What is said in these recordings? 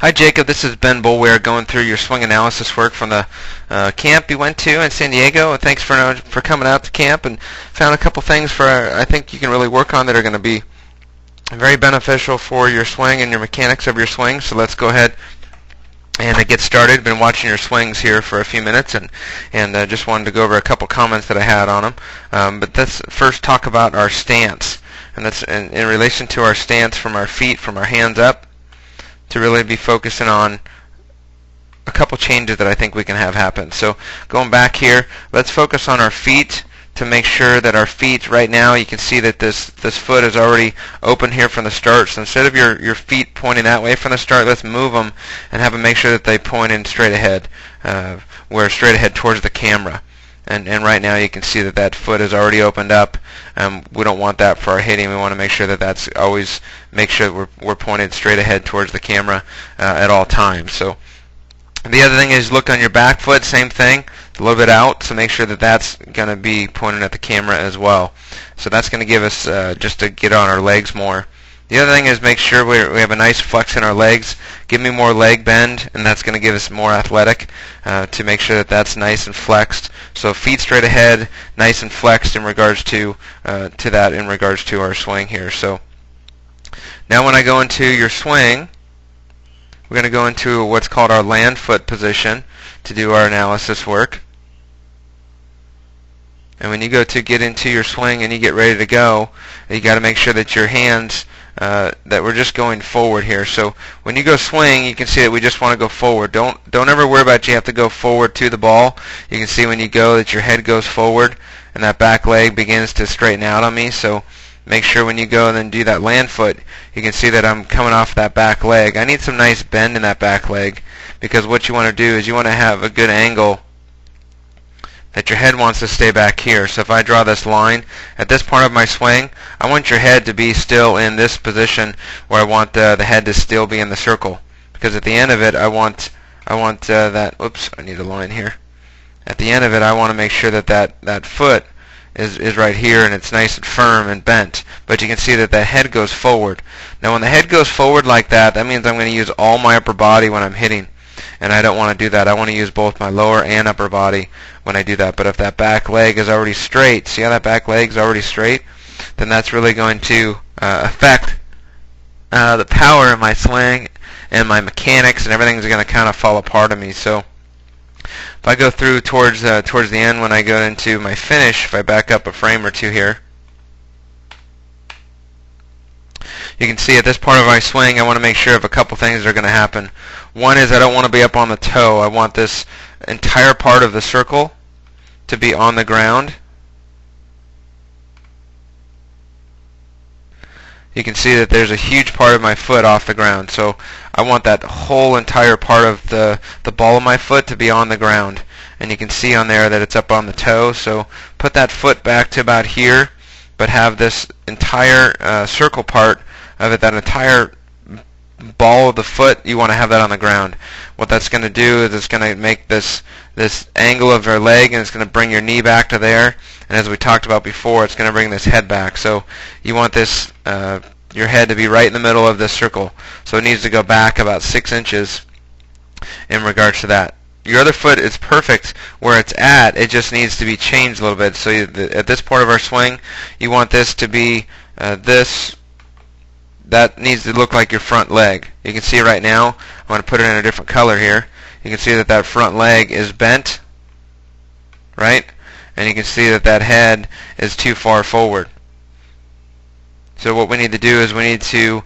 Hi Jacob, this is Ben Boulware going through your swing analysis work from the camp you went to in San Diego. And thanks for coming out to camp and found a couple things I think you can really work on that are going to be very beneficial for your swing and your mechanics of your swing. So let's go ahead and get started. Been watching your swings here for a few minutes and just wanted to go over a couple comments that I had on them. But let's first talk about our stance, and that's in relation to our stance from our feet, from our hands up, to really be focusing on a couple changes that I think we can have happen. So going back here, let's focus on our feet to make sure that our feet right now, you can see that this foot is already open here from the start. So instead of your feet pointing that way from the start, let's move them and have them make sure that they point in straight ahead, where straight ahead towards the camera. And right now you can see that foot is already opened up. We don't want that for our hitting. We want to make sure that's always make sure we're pointed straight ahead towards the camera at all times. So the other thing is look on your back foot, same thing, a little bit out. So make sure that's going to be pointed at the camera as well. So that's going to give us just to get on our legs more. The other thing is make sure we have a nice flex in our legs. Give me more leg bend, and that's going to give us more athletic to make sure that's nice and flexed. So feet straight ahead, nice and flexed in regards to in regards to our swing here. So now when I go into your swing, we're going to go into what's called our land foot position to do our analysis work. And when you go to get into your swing and you get ready to go, you got to make sure that your hands that we're just going forward here. So when you go swing, you can see that we just want to go forward. Don't ever worry about you have to go forward to the ball. You can see when you go that your head goes forward and that back leg begins to straighten out on me. So make sure when you go and then do that land foot, you can see that I'm coming off that back leg. I need some nice bend in that back leg, because what you want to do is you want to have a good angle that your head wants to stay back here. So if I draw this line at this part of my swing, I want your head to be still in this position where I want the head to still be in the circle, because at the end of it I want that, oops, I need a line here. At the end of it I want to make sure that foot is right here and it's nice and firm and bent, but you can see that the head goes forward. Now when the head goes forward like that, that means I'm going to use all my upper body when I'm hitting. And I don't want to do that. I want to use both my lower and upper body when I do that. But if that back leg is already straight, see how that back leg is already straight? Then that's really going to affect the power in my swing and my mechanics, and everything's going to kind of fall apart on me. So if I go through towards the end, when I go into my finish, if I back up a frame or two here, you can see at this part of my swing, I want to make sure of a couple things that are going to happen. One is I don't want to be up on the toe. I want this entire part of the circle to be on the ground. You can see that there's a huge part of my foot off the ground. So I want that whole entire part of the ball of my foot to be on the ground. And you can see on there that it's up on the toe. So put that foot back to about here, but have this entire circle part of it, that entire ball of the foot, you want to have that on the ground. What that's going to do is it's going to make this angle of your leg, and it's going to bring your knee back to there. And as we talked about before, it's going to bring this head back. So you want this your head to be right in the middle of this circle. So it needs to go back about 6 inches in regards to that. Your other foot is perfect where it's at. It just needs to be changed a little bit. So at this part of our swing, you want this to be that needs to look like your front leg. You can see right now, I'm going to put it in a different color here. You can see that front leg is bent, right? And you can see that head is too far forward. So what we need to do is we need to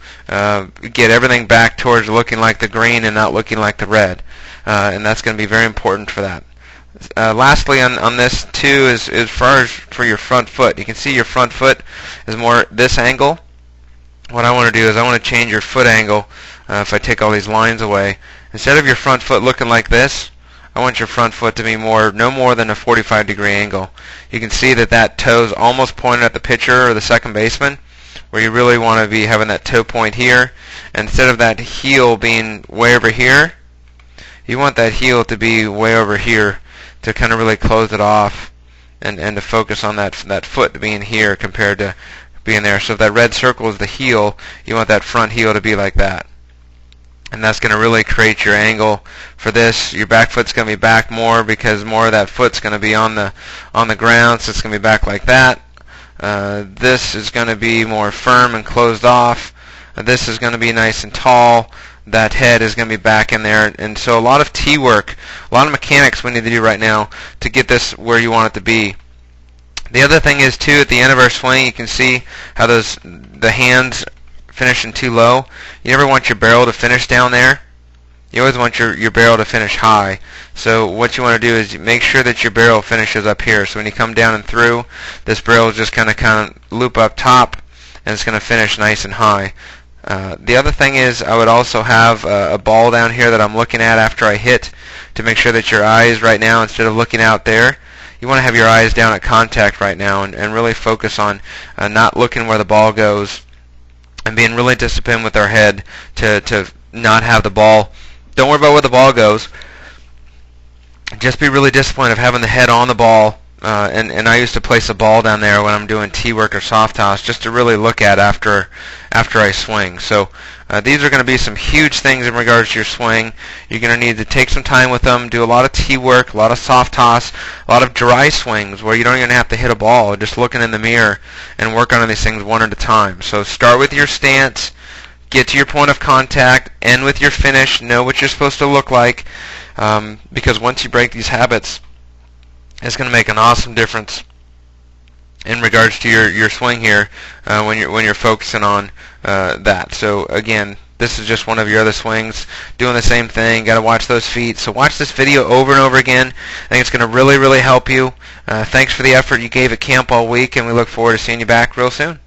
get everything back towards looking like the green and not looking like the red. And that's going to be very important for that. Lastly on this too is as far as for your front foot. You can see your front foot is more this angle. What I want to do is I want to change your foot angle. If I take all these lines away, instead of your front foot looking like this, I want your front foot to be no more than a 45-degree angle. You can see that toe's almost pointed at the pitcher or the second baseman, where you really want to be having that toe point here. And instead of that heel being way over here, you want that heel to be way over here to kind of really close it off and to focus on that foot being here compared to being there. So if that red circle is the heel, you want that front heel to be like that. and that's going to really create your angle for this. Your back foot's going to be back more because more of that foot's going to be on the ground, so it's going to be back like that. This is going to be more firm and closed off. This is going to be nice and tall. That head is going to be back in there, and so a lot of tee work, a lot of mechanics we need to do right now to get this where you want it to be. The other thing is too, at the end of our swing, you can see how the hands finishing too low. You never want your barrel to finish down there. You always want your barrel to finish high. So what you want to do is make sure that your barrel finishes up here. So when you come down and through, this barrel is just kind of loop up top, and it's going to finish nice and high. The other thing is I would also have a ball down here that I'm looking at after I hit to make sure that your eyes right now, instead of looking out there, you want to have your eyes down at contact right now and really focus on not looking where the ball goes and being really disciplined with our head to not have the ball. Don't worry about where the ball goes. Just be really disciplined of having the head on the ball. And I used to place a ball down there when I'm doing tee work or soft toss just to really look at after I swing. So these are going to be some huge things in regards to your swing. You're going to need to take some time with them, do a lot of tee work, a lot of soft toss, a lot of dry swings where you don't even have to hit a ball, just looking in the mirror and work on these things one at a time. So start with your stance, get to your point of contact, end with your finish, know what you're supposed to look like, because once you break these habits, it's going to make an awesome difference in regards to your swing here when you're focusing on that. So again, this is just one of your other swings, doing the same thing. Got to watch those feet. So watch this video over and over again. I think it's going to really help you. Thanks for the effort you gave at camp all week, and we look forward to seeing you back real soon.